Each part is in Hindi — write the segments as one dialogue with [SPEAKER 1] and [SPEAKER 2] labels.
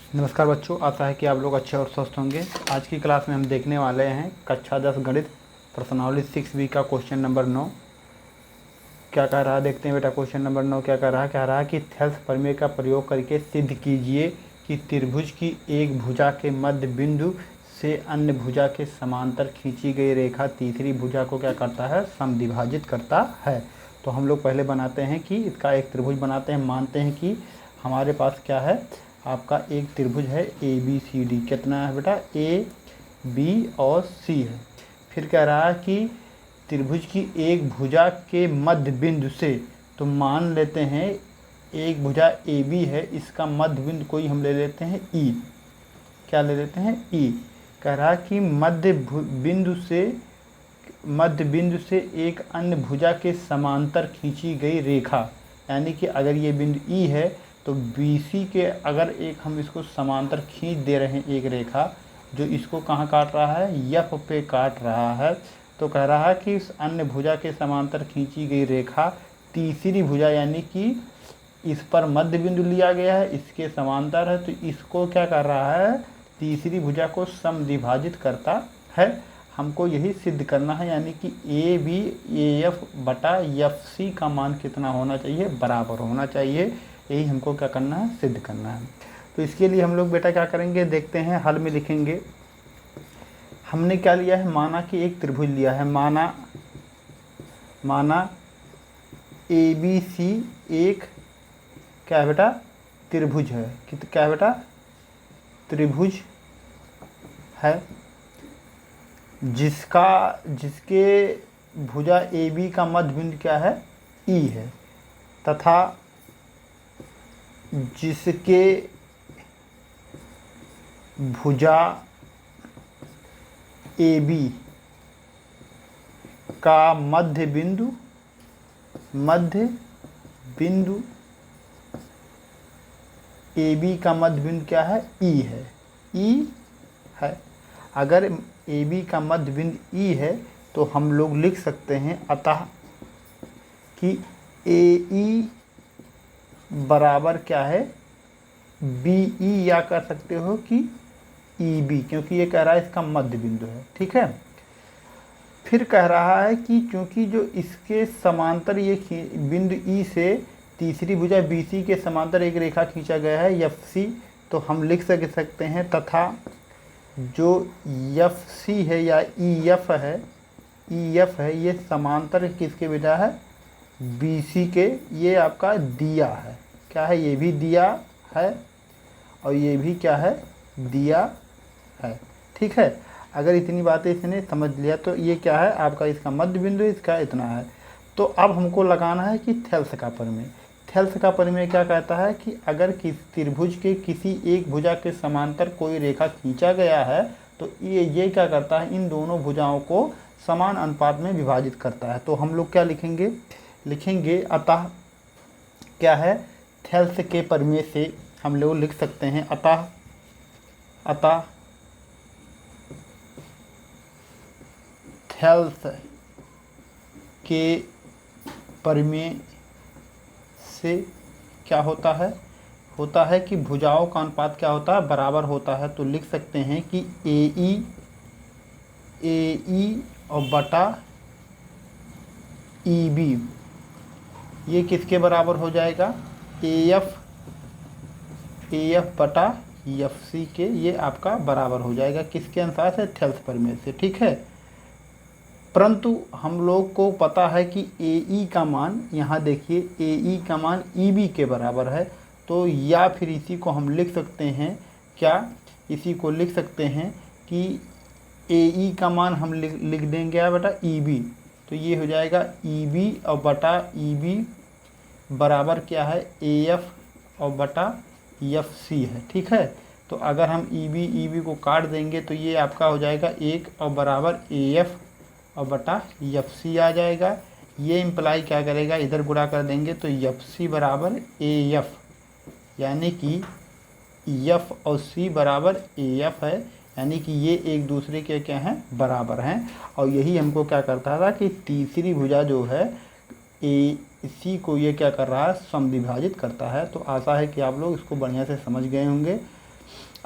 [SPEAKER 1] नमस्कार बच्चों, आशा है कि आप लोग अच्छे और स्वस्थ होंगे। आज की क्लास में हम देखने वाले हैं कक्षा 10 गणित प्रश्नावली 6B का क्वेश्चन नंबर 9। क्या कह रहा है देखते हैं बेटा। क्वेश्चन नंबर 9 क्या कह रहा है कि थेल्स प्रमेय का प्रयोग करके सिद्ध कीजिए कि त्रिभुज की एक भुजा के मध्य बिंदु से अन्य भुजा के समांतर खींची गई रेखा तीसरी भुजा को क्या करता है, समद्विभाजित करता है। तो हम लोग पहले बनाते हैं कि इसका एक त्रिभुज बनाते हैं। मानते हैं कि हमारे पास क्या है, आपका एक त्रिभुज है ABCD। कितना है बेटा, AB और C है। फिर कह रहा है कि त्रिभुज की एक भुजा के मध्य बिंदु से, तो मान लेते हैं एक भुजा AB है, इसका मध्य बिंदु कोई हम ले लेते हैं E। क्या ले लेते हैं, E। कह रहा है कि मध्य बिंदु से एक अन्य भुजा के समांतर खींची गई रेखा, यानी कि अगर ये बिंदु E है तो BC के अगर एक हम इसको समांतर खींच दे रहे हैं, एक रेखा जो इसको कहाँ काट रहा है, F पे काट रहा है। तो कह रहा है कि इस अन्य भुजा के समांतर खींची गई रेखा तीसरी भुजा, यानी कि इस पर मध्य बिंदु लिया गया है, इसके समांतर है, तो इसको क्या कर रहा है, तीसरी भुजा को समद्विभाजित करता है। हमको यही सिद्ध करना है, यानी कि AB AF बटा FC का मान कितना होना चाहिए, बराबर होना चाहिए। यही हमको क्या करना है, सिद्ध करना है। तो इसके लिए हम लोग बेटा क्या करेंगे, देखते हैं हल में लिखेंगे। हमने क्या लिया है, माना कि एक त्रिभुज लिया है। माना ABC एक क्या है बेटा, त्रिभुज है। क्या है बेटा, त्रिभुज है जिसके भुजा AB का मध्य बिंदु क्या है, E है, तथा जिसके भुजा AB का मध्य बिंदु AB का मध्य बिंदु क्या है, E है, E है। अगर AB का मध्य बिंदु E है तो हम लोग लिख सकते हैं अतः कि AE बराबर क्या है, BE, या कर सकते हो कि EB, क्योंकि ये कह रहा है इसका मध्य बिंदु है। ठीक है। फिर कह रहा है कि क्योंकि जो इसके समांतर ये बिंदु E से तीसरी भुजा BC के समांतर एक रेखा खींचा गया है FC, तो हम लिख सकते हैं तथा जो FC है या EF है, ये समांतर किसके बेटा है, BC के। ये आपका दिया है, क्या है, ये भी दिया है और ये भी क्या है, दिया है। ठीक है। अगर इतनी बातें इसने समझ लिया तो ये क्या है, आपका इसका मध्य बिंदु, इसका इतना है। तो अब हमको लगाना है कि थेल्स का प्रमेय। थेल्स का प्रमेय क्या कहता है कि अगर त्रिभुज के किसी एक भुजा के समांतर कोई रेखा खींचा गया है तो ये क्या करता है, इन दोनों भुजाओं को समान अनुपात में विभाजित करता है। तो हम लोग क्या लिखेंगे अतः क्या है, थेल्स के प्रमेय से हम लोग लिख सकते हैं अतः थेल्स के प्रमेय से क्या होता है कि भुजाओं का अनुपात क्या होता है, बराबर होता है। तो लिख सकते हैं कि AE और बटा EB ये किसके बराबर हो जाएगा, AF बटा FC के, ये आपका बराबर हो जाएगा। किसके अनुसार से, थेल्स प्रमेय से। ठीक है। परंतु हम लोग को पता है कि AE का मान, यहाँ देखिए AE का मान EB के बराबर है। तो या फिर इसी को हम लिख सकते हैं, क्या इसी को लिख सकते हैं कि AE का मान हम लिख देंगे क्या बेटा, EB। तो ये हो जाएगा EB और बटा EB बराबर क्या है, AF और बटा FC है। ठीक है। तो अगर हम EB को काट देंगे तो ये आपका हो जाएगा 1 और बराबर AF और बटा FC आ जाएगा। ये इम्प्लाई क्या करेगा, इधर गुणा कर देंगे तो FC बराबर AF, यानी कि F और C बराबर AF है, यानी कि ये एक दूसरे के क्या हैं, बराबर हैं। और यही हमको क्या करता था कि तीसरी भुजा जो है AC को ये क्या कर रहा है, समद्विभाजित करता है। तो आशा है कि आप लोग इसको बढ़िया से समझ गए होंगे।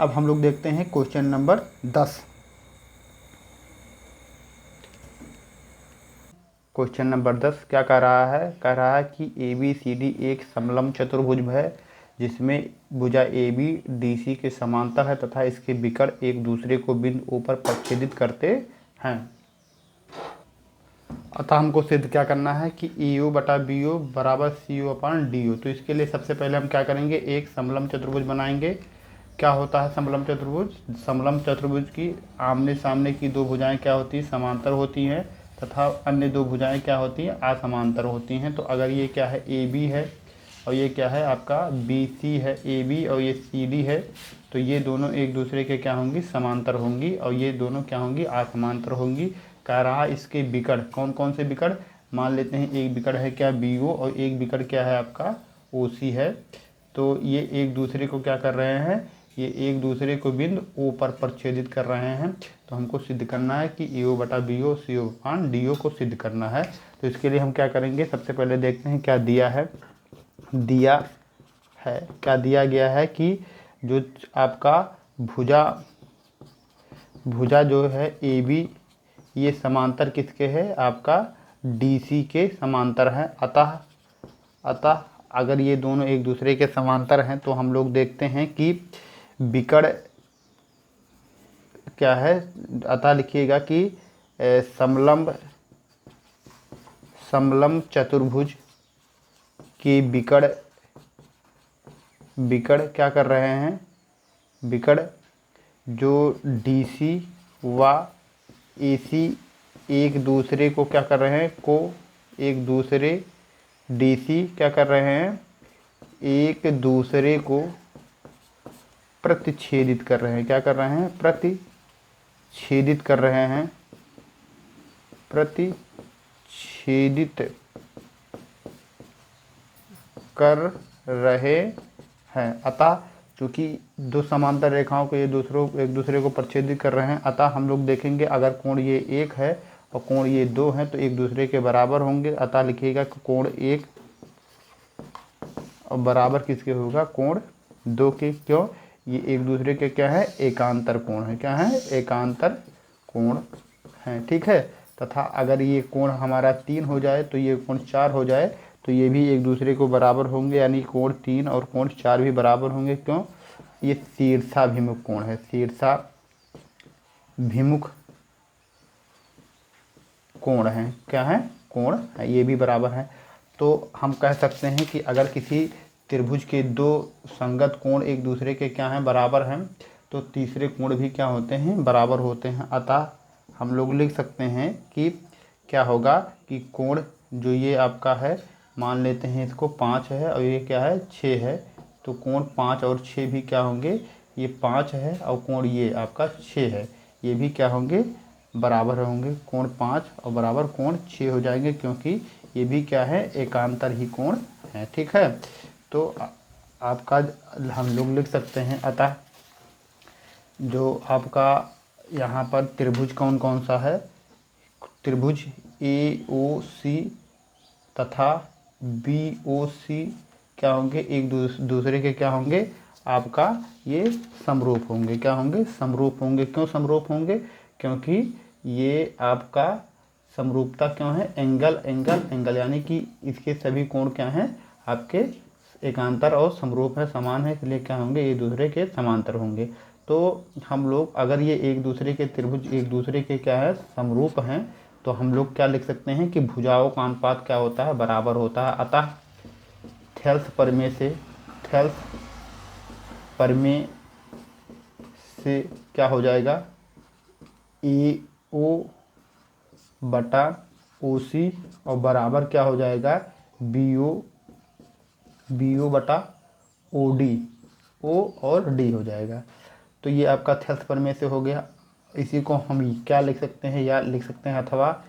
[SPEAKER 1] अब हम लोग देखते हैं क्वेश्चन नंबर 10। क्वेश्चन नंबर 10 क्या कह रहा है? कह रहा है कि ABCD एक समलंब चतुर्भुज है जिसमें भुजा AB DC के समांतर है तथा इसके विकर्ण एक दूसरे को बिंदु O पर प्रच्छेदित करते हैं। अतः हमको सिद्ध क्या करना है कि EO बटा BO बराबर CO अपान DO। तो इसके लिए सबसे पहले हम क्या करेंगे, एक समलंब चतुर्भुज बनाएंगे। क्या होता है समलंब चतुर्भुज? समलंब चतुर्भुज की आमने सामने की दो भुजाएं क्या होती हैं? समांतर होती हैं तथा अन्य दो भुजाएं क्या होती हैं? असमांतर होती हैं। तो अगर ये क्या है, AB है और ये क्या है आपका BC है, AB और ये CD है, तो ये दोनों एक दूसरे के क्या होंगी? समांतर होंगी और ये दोनों क्या होंगी? असमांतर होंगी। कह रहा इसके विकर्ण, कौन कौन से विकर्ण? मान लेते हैं एक विकर्ण है क्या BO और एक विकर्ण क्या है आपका OC है। तो ये एक दूसरे को क्या कर रहे हैं? ये एक दूसरे को बिंदु O पर प्रच्छेदित कर रहे हैं। तो हमको सिद्ध करना है कि EO बटा BO CO अपान DO को सिद्ध करना है। तो इसके लिए हम क्या करेंगे, सबसे पहले देखते हैं क्या दिया है। क्या दिया गया है कि जो आपका भुजा जो है AB ये समांतर किसके है? आपका DC के समांतर है। अतः अगर ये दोनों एक दूसरे के समांतर हैं तो हम लोग देखते हैं कि विकर्ण क्या है। अतः लिखिएगा कि समलंब चतुर्भुज के विकर्ण क्या कर रहे हैं? विकर्ण जो DC व AC एक दूसरे को क्या कर रहे हैं? एक दूसरे DC क्या कर रहे हैं? एक दूसरे को प्रतिच्छेदित कर रहे हैं। क्या कर रहे हैं? प्रतिच्छेदित कर रहे हैं। प्रतिच्छेदित कर रहे हैं। अतः चूँकि दो समांतर रेखाओं को ये एक दूसरे को प्रच्छेदित कर रहे हैं, अतः हम लोग देखेंगे अगर कोण ये 1 है और कोण ये 2 है तो एक दूसरे के बराबर होंगे। अतः लिखिएगा कि कोण 1 और बराबर किसके होगा? कोण 2 के। क्यों? ये एक दूसरे के क्या है? एकांतर कोण है। क्या है? एकांतर कोण है। ठीक है। तथा अगर ये कोण हमारा 3 हो जाए तो ये कोण 4 हो जाए तो ये भी एक दूसरे को बराबर होंगे, यानी कोण 3 और कोण 4 भी बराबर होंगे। क्यों? ये शीर्षाभिमुख कोण है। शीर्षाभिमुख कोण है। क्या है? कोण है। ये भी बराबर है। तो हम कह सकते हैं कि अगर किसी त्रिभुज के दो संगत कोण एक दूसरे के क्या हैं? बराबर हैं, तो तीसरे कोण भी क्या होते हैं? बराबर होते हैं। अतः हम लोग लिख सकते हैं कि क्या होगा कि कोण जो ये आपका है, मान लेते हैं इसको 5 है और ये क्या है? 6 है। तो कोण 5 और 6 भी क्या होंगे? ये 5 है और कोण ये आपका 6 है, ये भी क्या होंगे? बराबर होंगे। कोण 5 और बराबर कोण 6 हो जाएंगे, क्योंकि ये भी क्या है? एकांतर ही कोण है। ठीक है। तो आपका हम लोग लिख सकते हैं, अतः जो आपका यहाँ पर त्रिभुज कौन कौन सा है? त्रिभुज AOC तथा BOC क्या होंगे? एक दूसरे के क्या होंगे? आपका ये समरूप होंगे। क्या होंगे? समरूप होंगे। क्यों समरूप होंगे? क्योंकि ये आपका समरूपता क्यों है? एंगल, यानी कि इसके सभी कोण क्या हैं? आपके एकांतर और समरूप है, समान है, इसलिए क्या होंगे? एक दूसरे के समांतर होंगे। तो हम लोग अगर ये एक दूसरे के त्रिभुज एक दूसरे के क्या है? समरूप हैं, तो हम लोग क्या लिख सकते हैं कि भुजाओं का अनुपात क्या होता है? बराबर होता है। अतः थेल्स प्रमेय से क्या हो जाएगा? AO बटा OC और बराबर क्या हो जाएगा? BO बटा OD, O और D हो जाएगा। तो ये आपका थेल्स प्रमेय से हो गया। इसी को हम क्या लिख सकते हैं? या लिख सकते हैं अथवा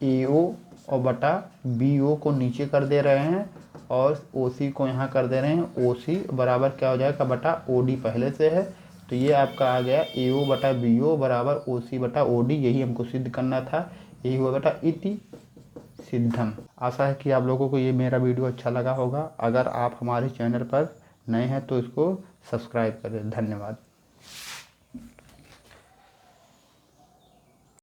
[SPEAKER 1] AO और बटा BO को नीचे कर दे रहे हैं और OC को यहाँ कर दे रहे हैं। OC बराबर क्या हो जाएगा? बटा OD पहले से है, तो ये आपका आ गया AO बटा BO बराबर OC बटा OD। यही हमको सिद्ध करना था। यही हुआ बेटा इति सिद्धम। आशा है कि आप लोगों को ये मेरा वीडियो अच्छा लगा होगा। अगर आप हमारे चैनल पर नए हैं तो इसको सब्सक्राइब करें। धन्यवाद।